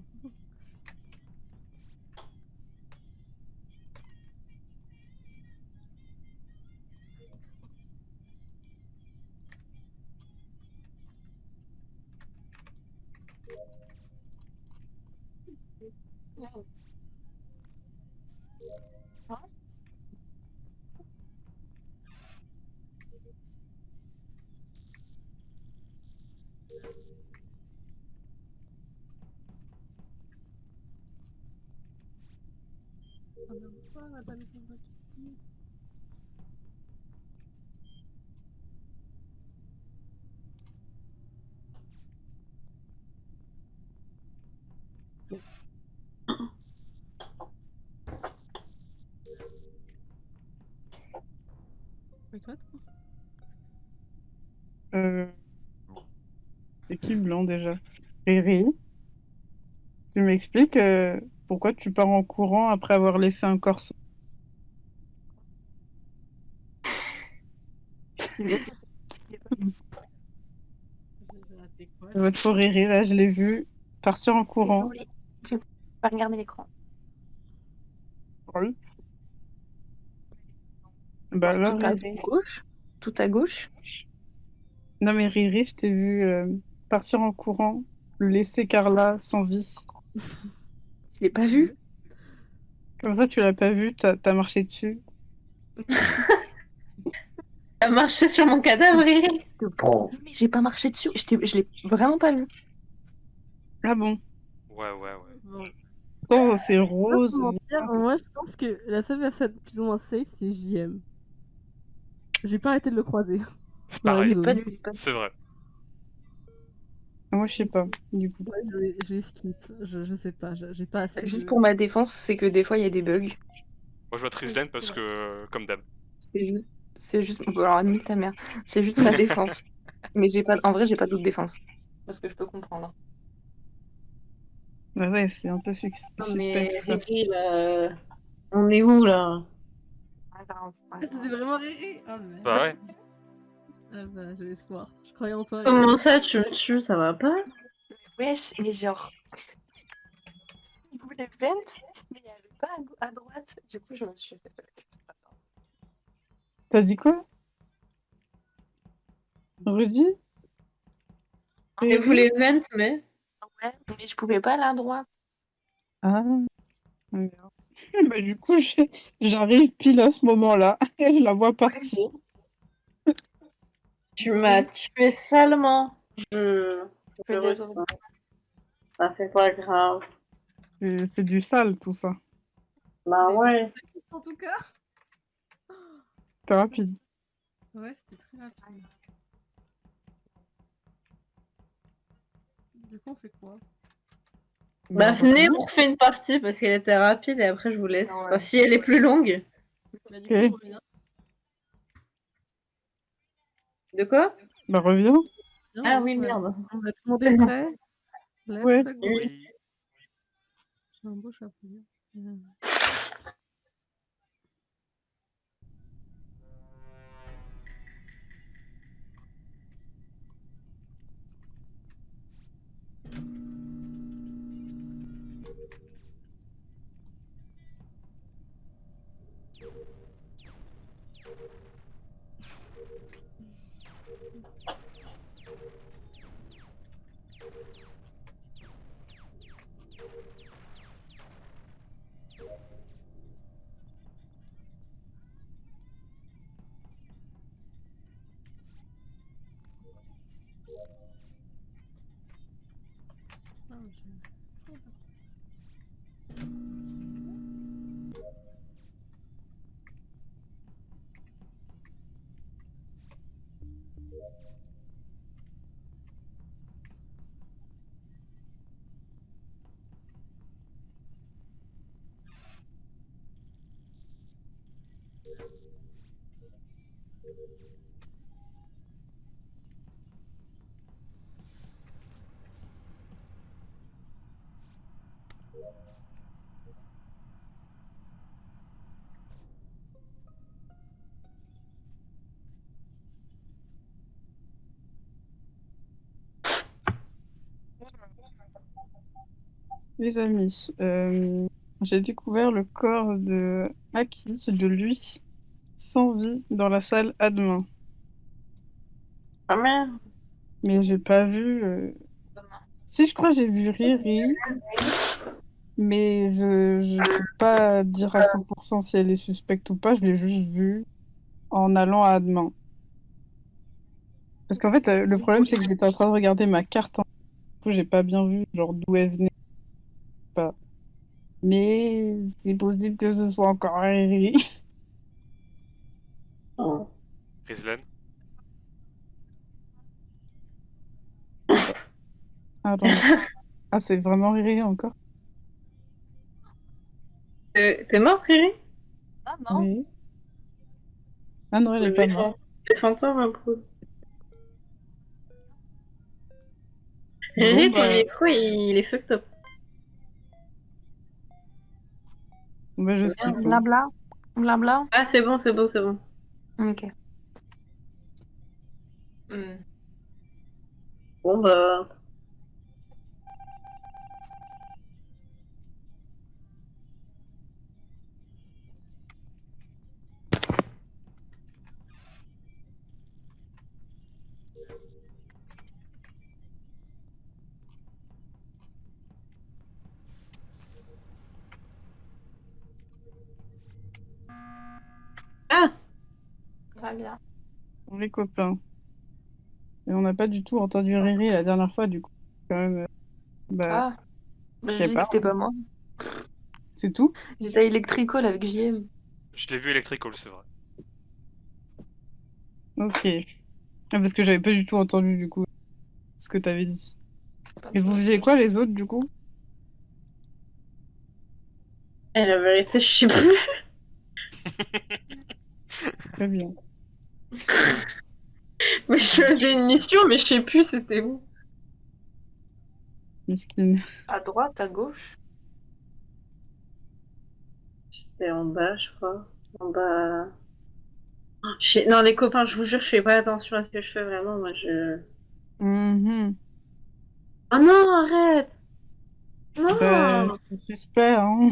Et toi, C'est qui blanc déjà? Riri, tu m'expliques pourquoi tu pars en courant après avoir laissé un corps Votre faux Riri, là, je l'ai vu partir en courant. Je vais pas regarder l'écran. Oui. Bah là, Tout à Riri. gauche. Tout à gauche. Non mais Riri, je t'ai vu partir en courant, laisser Carla sans vie. Je l'ai pas vu. Comme ça, tu l'as pas vu, t'as marché dessus. T'as marché sur mon cadavre, Riri. Mais j'ai pas marché dessus. Je l'ai vraiment pas vu. Ah bon? Ouais. bon. Oh, c'est Pas rose. pour mentir, moi, je pense que la seule personne plus ou moins safe, c'est JM. J'ai pas arrêté de le croiser. C'est Dans la pareil. zone. Pas vu. C'est vrai. Moi, je sais pas, du coup. Ouais, je vais skip. Je sais pas, j'ai pas assez. Juste pour ma défense, c'est que des fois il y a des bugs. Moi, je vois Tristan parce c'est que, comme d'hab. C'est juste. Bon, alors, nique ta mère. C'est juste ma défense. Mais j'ai pas. En vrai, j'ai pas d'autre défense. Parce que je peux comprendre. Ouais, c'est un peu Non, suspect mais tout ça. Riri, là... On est où, là? Ah, c'était vraiment Riri. Ah merde. Bah ouais. Ah bah, j'ai l'espoir. Je croyais en toi. Comment ça, tu me tues? Ça va pas? Wesh, et genre, il voulait vent, mais il n'y avait pas à droite. Du coup, je me suis fait. T'as dit quoi? Rudy? Et vous les vent, mais... Ouais, mais je pouvais pas aller à droite. Ah, merde. Bah, du coup, j'arrive pile à ce moment-là et je la vois partir. Tu m'as tué salement. Je Peu le désolée. ressens. Ah, c'est pas grave. C'est du sale tout ça. Bah ouais. En tout cas. C'est rapide. Ouais, c'était très rapide. Du coup, on fait quoi? Bah Bah, venez, on refait une partie parce qu'elle était rapide et après je vous laisse. Ouais. Enfin, si elle est plus longue. Bah, du Ok. coup, on revient. De quoi? Bah, reviens. Bien, Ah hein, oui, ouais. merde. On va tout le monde est prêt. Let's Ouais. go. Oui. J'ai un beau chapeau. Ah, Les amis, j'ai découvert le corps de Aki, de lui, sans vie, dans la salle à demain. Ah merde. Mais j'ai pas vu. Si, je crois que j'ai vu Riri, mais je peux pas dire à 100% si elle est suspecte ou pas. Je l'ai juste vue en allant à demain. Parce qu'en fait, le problème, c'est que j'étais en train de regarder ma carte. Du coup, j'ai pas bien vu genre d'où elle venait. Pas. Mais c'est possible que ce soit encore Riri. Oh. Rizlen. Attendez. Ah, c'est vraiment Riri encore? T'es mort, Riri? Ah non. Oui. Ah non, elle est pas morte. Les fantômes, un peu. Bon, Riri, ton bah, micro, il est fucked up. je skip. Merde. Blabla. Blabla. Ah, c'est bon, c'est bon, c'est bon. Ok. Hmm. Bon, bah... Ah! Très bien. On les copains. Et on n'a pas du tout entendu Riri la dernière fois, du coup. Quand même, bah, Ah, bah, je je sais dis pas. que c'était pas moi. C'est tout? J'étais à Electrical avec JM. Je l'ai vu Electrical, c'est vrai. Ok. Ah, parce que j'avais pas du tout entendu, du coup, ce que t'avais dit. Pas Et de vous soucis. faisiez quoi, les autres, du coup? Et la vérité, je sais plus. Très bien. Mais je faisais une mission, mais je sais plus c'était où. Miskin. À droite, à gauche. C'était en bas, je crois. En bas. Non, les copains, je vous jure, je fais pas attention à ce que je fais vraiment. Moi, je. Mhm. Oh non, arrête! Bah, Non! c'est suspect, hein,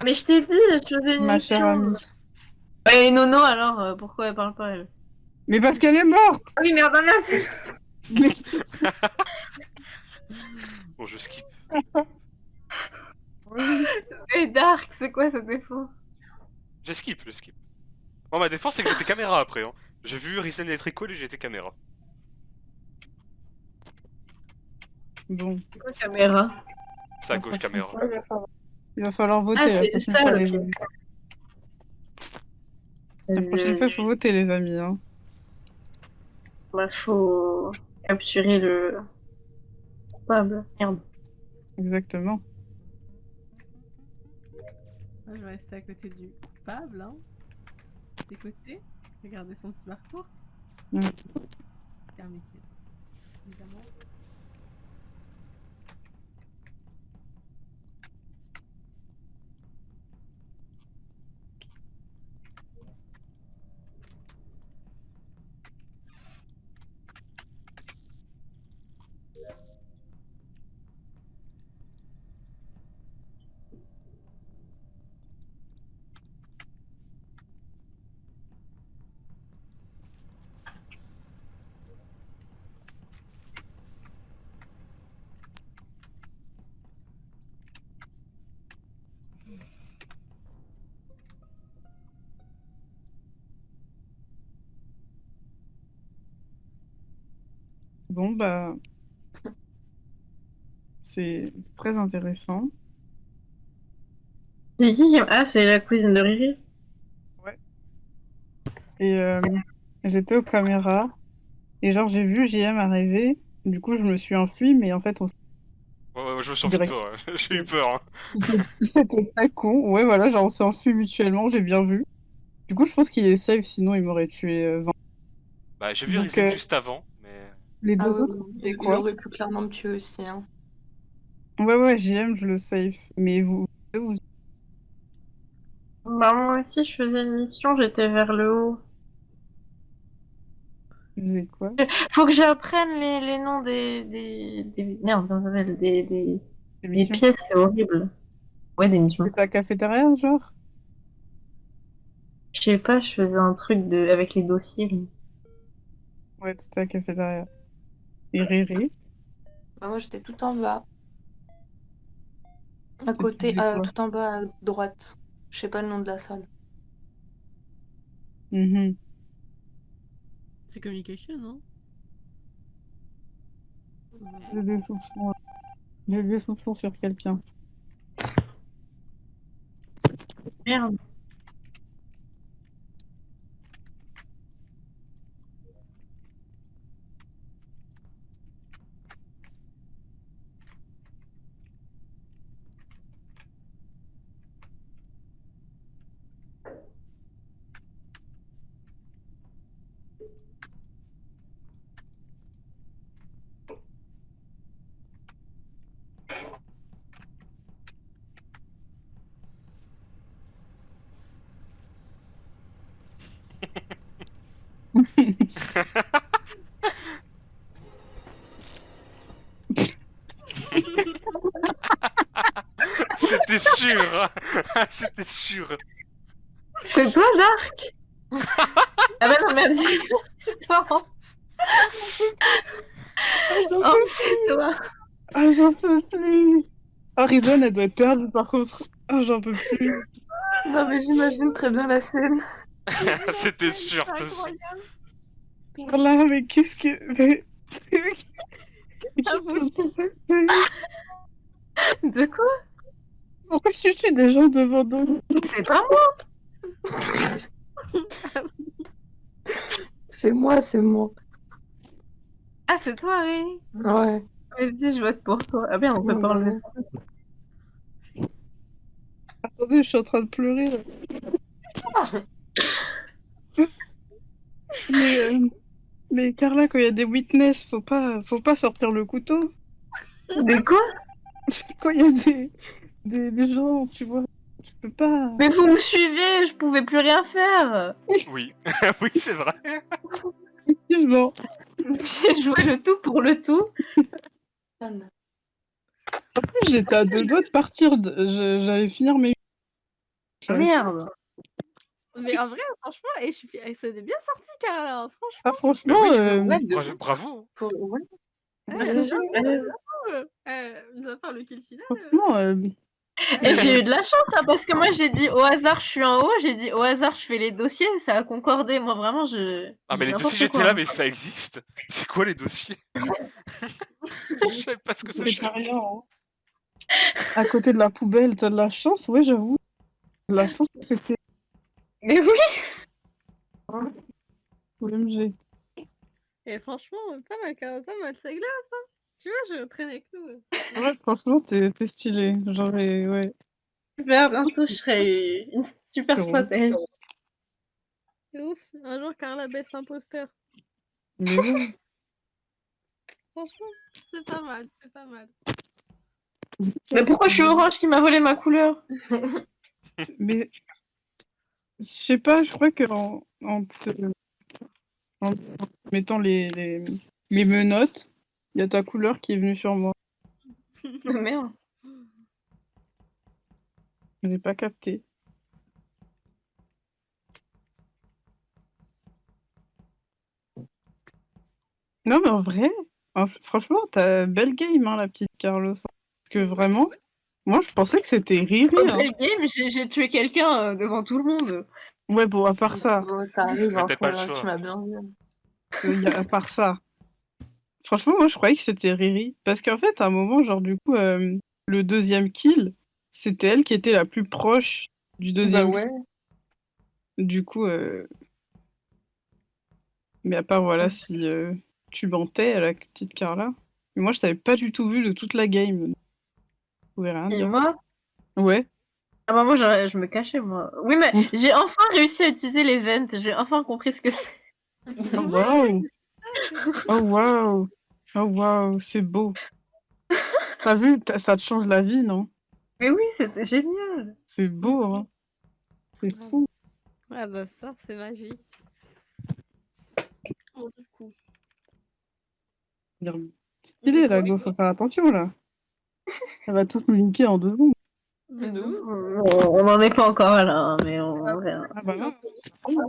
Mais je t'ai dit, je faisais une ma chère mission. amie. Et Nono, alors, pourquoi elle parle pas, elle? Mais parce qu'elle est morte. Ah oui, merde, merde! Mais... Bon, je skip. Oui. Et Dark, c'est quoi ce défaut? Je skip, je skip. Bon, ma défense, c'est que j'étais caméra après. Hein. J'ai vu Risen être cool et j'étais caméra. Bon. C'est quoi caméra? C'est à La gauche, prochaine caméra. fois, il va falloir voter. Ah, La c'est prochaine ça, fois, le les truc. amis. La prochaine fois, il faut voter, les amis. Hein. Bah, faut capturer le coupable. Merde. Exactement. Moi, je vais rester à côté du coupable, hein. Des côtés. Regardez son petit parcours. Mm. Terminé. Évidemment. Bon, bah. C'est très intéressant. C'est qui? Ah, c'est la cousine de Riri. Et j'étais aux caméras. Et genre, j'ai vu JM arriver. Du coup, je me suis enfuie, mais en fait, on Ouais, je me suis enfui de toi. Ouais. J'ai eu peur. Hein. C'était très con. Ouais, voilà, genre, on s'est enfuis mutuellement, j'ai bien vu. Du coup, je pense qu'il est safe, sinon il m'aurait tué 20. Bah, j'ai vu Donc, Risen juste avant, mais. les Ah deux oui, autres, c'est il quoi? aurait pu clairement me tuer aussi. Hein. Ouais, JM, je le safe. Mais vous Bah, moi aussi, je faisais une mission, j'étais vers le haut. faisiez quoi? Faut que j'apprenne les noms Merde, comment ça s'appelle? Des Émission? pièces, c'est horrible. Ouais, des missions. C'est la cafétéria, genre? Je sais pas, je faisais un truc avec les dossiers. Là. Ouais, c'était la cafétéria. Et Riri, Bah, moi, j'étais tout en bas. À tu côté, faisais quoi? tout en bas à droite. Je sais pas le nom de la salle. Mhm. C'est communication, non? J'ai des soupçons. J'ai des soupçons sur quelqu'un. Merde. C'était sûr. C'était sûr. C'est toi, Dark? Ah bah non, merde, c'est toi. Oh, c'est toi. Ah, j'en peux plus! Ah, Risen, elle doit être perdue par contre. Ah, j'en peux plus. Non, mais j'imagine très bien la scène. C'était sûr, de toute façon. Là, mais qu'est-ce que. Mais qu'est-ce que tu fais? De quoi? Pourquoi tu tues des gens devant nous? C'est pas moi. C'est moi, c'est moi. Ah, c'est toi, oui. Ouais. Vas-y, je vote pour toi. Ah bien, on peut pas enlever ça. Attendez, je suis en train de pleurer là. Mais Carla, quand il y a des witness, faut pas sortir le couteau. De quoi? Quand il y a des gens, tu vois, tu peux pas. Mais vous me suivez, je pouvais plus rien faire. Oui, oui, c'est vrai. Effectivement. J'ai joué le tout pour le tout. Anne. En plus, j'étais à 2 doigts de partir. J'allais finir mes. Je suis restée. Merde. Mais en vrai, franchement, c'était bien sorti, Carla. Franchement, Ah, franchement, Oui, Ouais, de bravo. bravo. Ouais. C'est sûr. mis à part le kill final. franchement, Et j'ai eu de la chance, hein, parce que moi j'ai dit au hasard je suis en haut, j'ai dit au hasard je fais les dossiers, ça a concordé. Moi vraiment je. Ah, j'ai mais les n'importe dossiers, j'étais quoi. là, mais ça existe. C'est quoi les dossiers? Je savais pas ce que c'est c'était. pas rien. Hein. À côté de la poubelle, t'as de la chance, ouais, j'avoue. De la chance que c'était Mais oui. OMG. Et franchement, pas mal, Carla, pas mal. C'est agréable, hein. Tu vois, je traîne avec nous. Ouais, franchement, t'es stylé. Genre, ouais. Super, bientôt je serai une super C'est stratège. C'est ouf. Un jour, Carla baisse l'imposteur. Mais ouais. Franchement, c'est pas mal, c'est pas mal. Mais pourquoi je suis orange qui m'a volé ma couleur? Mais je sais pas, je crois que en mettant les menottes, il y a ta couleur qui est venue sur moi. Merde. J'ai pas capté. Non, mais en vrai, franchement, t'as belle game, hein, la petite Carlos. Parce que vraiment, moi, je pensais que c'était Riri. Au Hein. play game, j'ai tué quelqu'un devant tout le monde. Ouais, bon, à part ça, T'arrives, Mais hein, t'as pas le tu choix. m'as bien vu. à part ça. Franchement, moi, je croyais que c'était Riri. Parce qu'en fait, à un moment, genre, du coup, le deuxième kill, c'était elle qui était la plus proche du Bah deuxième ouais. kill. Du coup, mais à part, voilà, si tu mentais à la petite Carla. Mais moi, je t'avais pas du tout vu de toute la game. Je pouvais rien Et dire. moi? Ouais. Ah bah moi je me cachais moi. Oui mais Ok. j'ai enfin réussi à utiliser les vents, j'ai enfin compris ce que c'est. Oh, waouh! Oh, waouh! Oh, waouh! C'est beau. T'as vu, ça te change la vie, non? Mais oui, c'était génial. C'est beau, hein? C'est fou. Ah bah ça, c'est magique. Bon, du coup. Stylé, la go, faut faire attention, là. Ça va tous nous linker en 2 secondes. Mais De de ouf. ouf. On n'en est pas encore là, hein, mais on verra. Ah bah non, c'est cool.